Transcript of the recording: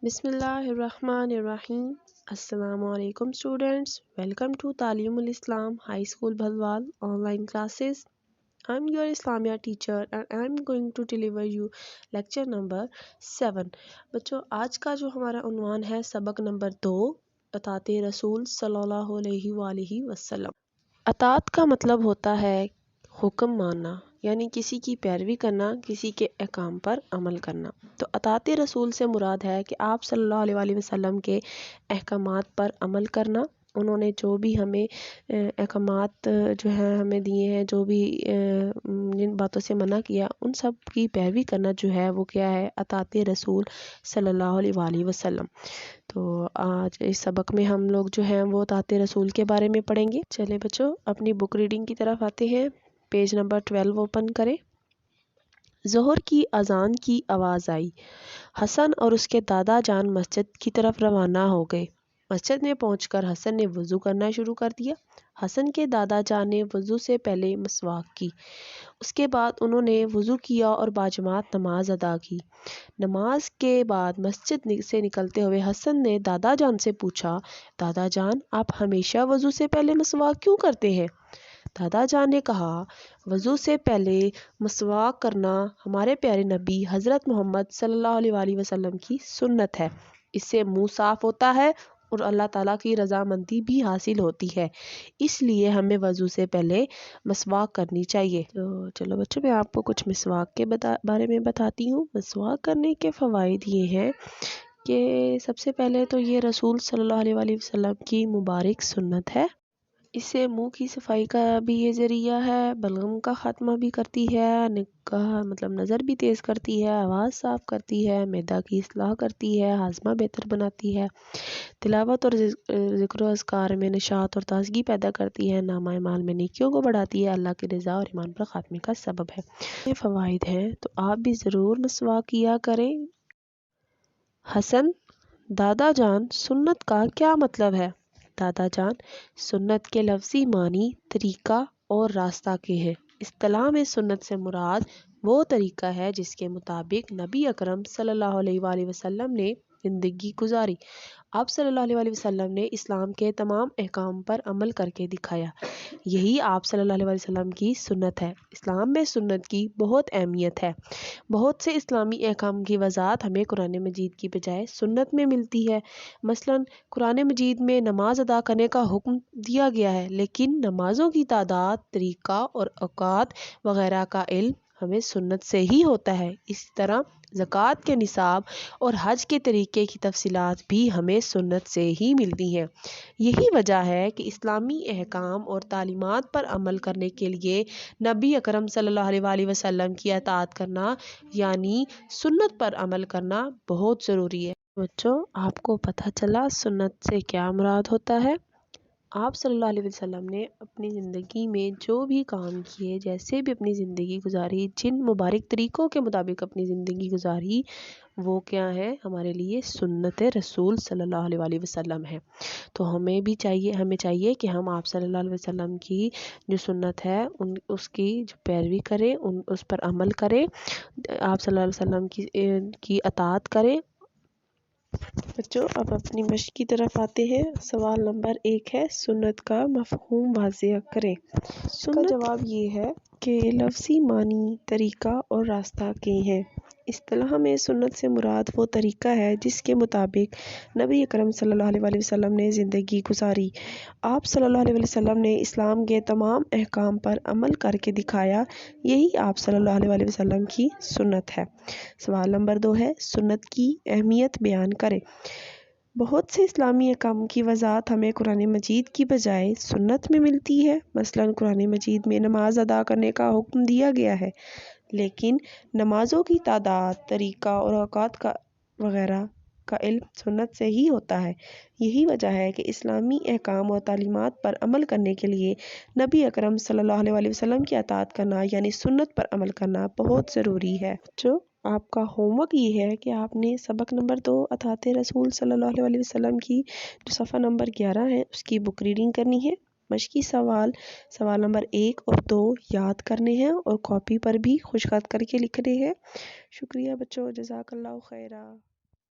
بسم اللہ الرحمن الرحیم۔ السلام علیکم اسٹوڈینٹس، ویلکم ٹو تعلیم الاسلام high school Bhalwal on line classes. I am your Islamiyat teacher and I am going to deliver you lecture number 7۔ بچوں، آج کا جو ہمارا عنوان ہے سبق نمبر 2، اطاعت رسول صلی اللہ علیہ وآلہ وسلم۔ اطاعت کا مطلب ہوتا ہے حکم ماننا، یعنی کسی کی پیروی کرنا، کسی کے احکام پر عمل کرنا۔ تو اطاعت رسول سے مراد ہے کہ آپ صلی اللہ علیہ وآلہ وسلم کے احکامات پر عمل کرنا۔ انہوں نے جو بھی ہمیں احکامات جو ہیں ہمیں دیے ہیں، جو بھی جن باتوں سے منع کیا، ان سب کی پیروی کرنا جو ہے وہ کیا ہے؟ اطاعت رسول صلی اللہ علیہ وآلہ وسلم۔ تو آج اس سبق میں ہم لوگ جو ہیں وہ اطاعت رسول کے بارے میں پڑھیں گے۔ چلیں بچوں، اپنی بک ریڈنگ کی طرف آتے ہیں۔ پیج نمبر 12 اوپن کریں۔ ظہر کی اذان کی آواز آئی۔ حسن اور اس کے دادا جان مسجد کی طرف روانہ ہو گئے۔ مسجد میں پہنچ کر حسن نے وضو کرنا شروع کر دیا۔ حسن کے دادا جان نے وضو سے پہلے مسواک کی۔ اس کے بعد انہوں نے وضو کیا اور باجماعت نماز ادا کی۔ نماز کے بعد مسجد سے نکلتے ہوئے حسن نے دادا جان سے پوچھا، دادا جان آپ ہمیشہ وضو سے پہلے مسواک کیوں کرتے ہیں؟ دادا جان نے کہا، وضو سے پہلے مسواک کرنا ہمارے پیارے نبی حضرت محمد صلی اللہ علیہ وآلہ وسلم کی سنت ہے۔ اس سے منہ صاف ہوتا ہے اور اللہ تعالیٰ کی رضامندی بھی حاصل ہوتی ہے، اس لیے ہمیں وضو سے پہلے مسواک کرنی چاہیے۔ تو چلو بچوں، میں آپ کو کچھ مسواک کے بارے میں بتاتی ہوں۔ مسواک کرنے کے فوائد یہ ہیں کہ سب سے پہلے تو یہ رسول صلی اللہ علیہ وآلہ وسلم کی مبارک سنت ہے۔ اس سے منہ کی صفائی کا بھی یہ ذریعہ ہے، بلغم کا خاتمہ بھی کرتی ہے، نگاہ مطلب نظر بھی تیز کرتی ہے، آواز صاف کرتی ہے، معدہ کی اصلاح کرتی ہے، ہاضمہ بہتر بناتی ہے، تلاوت اور ذکر و اذکار میں نشاط اور تازگی پیدا کرتی ہے، نامہ اعمال میں نیکیوں کو بڑھاتی ہے، اللہ کی رضا اور ایمان پر خاتمے کا سبب ہے۔ یہ فوائد ہیں تو آپ بھی ضرور مسواک کیا کریں۔ حسن، دادا جان سنت کا کیا مطلب ہے؟ دادا جان سنت کے لفظی معنی طریقہ اور راستہ کے ہیں۔ اصطلاح میں سنت سے مراد وہ طریقہ ہے جس کے مطابق نبی اکرم صلی اللہ علیہ وآلہ وسلم نے زندگی گزاری۔ آپ صلی اللہ علیہ وآلہ وسلم نے اسلام کے تمام احکام پر عمل کر کے دکھایا، یہی آپ صلی اللہ علیہ وآلہ وسلم کی سنت ہے۔ اسلام میں سنت کی بہت اہمیت ہے۔ بہت سے اسلامی احکام کی وضاحت ہمیں قرآن مجید کی بجائے سنت میں ملتی ہے۔ مثلاً قرآن مجید میں نماز ادا کرنے کا حکم دیا گیا ہے، لیکن نمازوں کی تعداد، طریقہ اور اوقات وغیرہ کا علم ہمیں سنت سے ہی ہوتا ہے۔ اسی طرح زکوٰۃ کے نصاب اور حج کے طریقے کی تفصیلات بھی ہمیں سنت سے ہی ملتی ہیں۔ یہی وجہ ہے کہ اسلامی احکام اور تعلیمات پر عمل کرنے کے لیے نبی اکرم صلی اللہ علیہ وآلہ وسلم کی اطاعت کرنا یعنی سنت پر عمل کرنا بہت ضروری ہے۔ بچوں، آپ کو پتہ چلا سنت سے کیا مراد ہوتا ہے؟ آپ صلی اللہ علیہ وسلم نے اپنی زندگی میں جو بھی کام کیے، جیسے بھی اپنی زندگی گزاری، جن مبارک طریقوں کے مطابق اپنی زندگی گزاری، وہ کیا ہے؟ ہمارے لیے سنت رسول صلی اللہ علیہ وآلہ وسلم ہے۔ تو ہمیں چاہیے کہ ہم آپ صلی اللہ علیہ وسلم کی جو سنت ہے اس کی جو پیروی کریں، اس پر عمل کریں، آپ صلی اللہ علیہ وسلم کی اطاعت کریں۔ بچوں، اب اپنی مشق کی طرف آتے ہیں۔ سوال نمبر 1 ہے، سنت کا مفہوم واضح کریں۔ سنت کا جواب یہ ہے کہ لفظی معنی طریقہ اور راستہ کے ہیں۔ اصطلاح میں سنت سے مراد وہ طریقہ ہے جس کے مطابق نبی اکرم صلی اللہ علیہ وآلہ وسلم نے زندگی گزاری۔ آپ صلی اللہ علیہ وسلم نے اسلام کے تمام احکام پر عمل کر کے دکھایا، یہی آپ صلی اللہ علیہ وآلہ وسلم کی سنت ہے۔ سوال نمبر 2 ہے، سنت کی اہمیت بیان کریں۔ بہت سے اسلامی احکام کی وضاحت ہمیں قرآن مجید کی بجائے سنت میں ملتی ہے۔ مثلاً قرآن مجید میں نماز ادا کرنے کا حکم دیا گیا ہے، لیکن نمازوں کی تعداد، طریقہ اور اوقات وغیرہ کا علم سنت سے ہی ہوتا ہے۔ یہی وجہ ہے کہ اسلامی احکام اور تعلیمات پر عمل کرنے کے لیے نبی اکرم صلی اللہ علیہ وآلہ وسلم کی اطاعت کرنا یعنی سنت پر عمل کرنا بہت ضروری ہے۔ بچوں، آپ کا ہوم ورک یہ ہے کہ آپ نے سبق نمبر 2 اطاعت رسول صلی اللہ علیہ وسلم کی جو صفحہ نمبر 11 ہے اس کی بک ریڈنگ کرنی ہے۔ مشقی سوال نمبر 1 اور 2 یاد کرنے ہیں اور کاپی پر بھی خوش خط کر کے لکھنے ہیں۔ شکریہ بچوں، جزاک اللہ خیرہ۔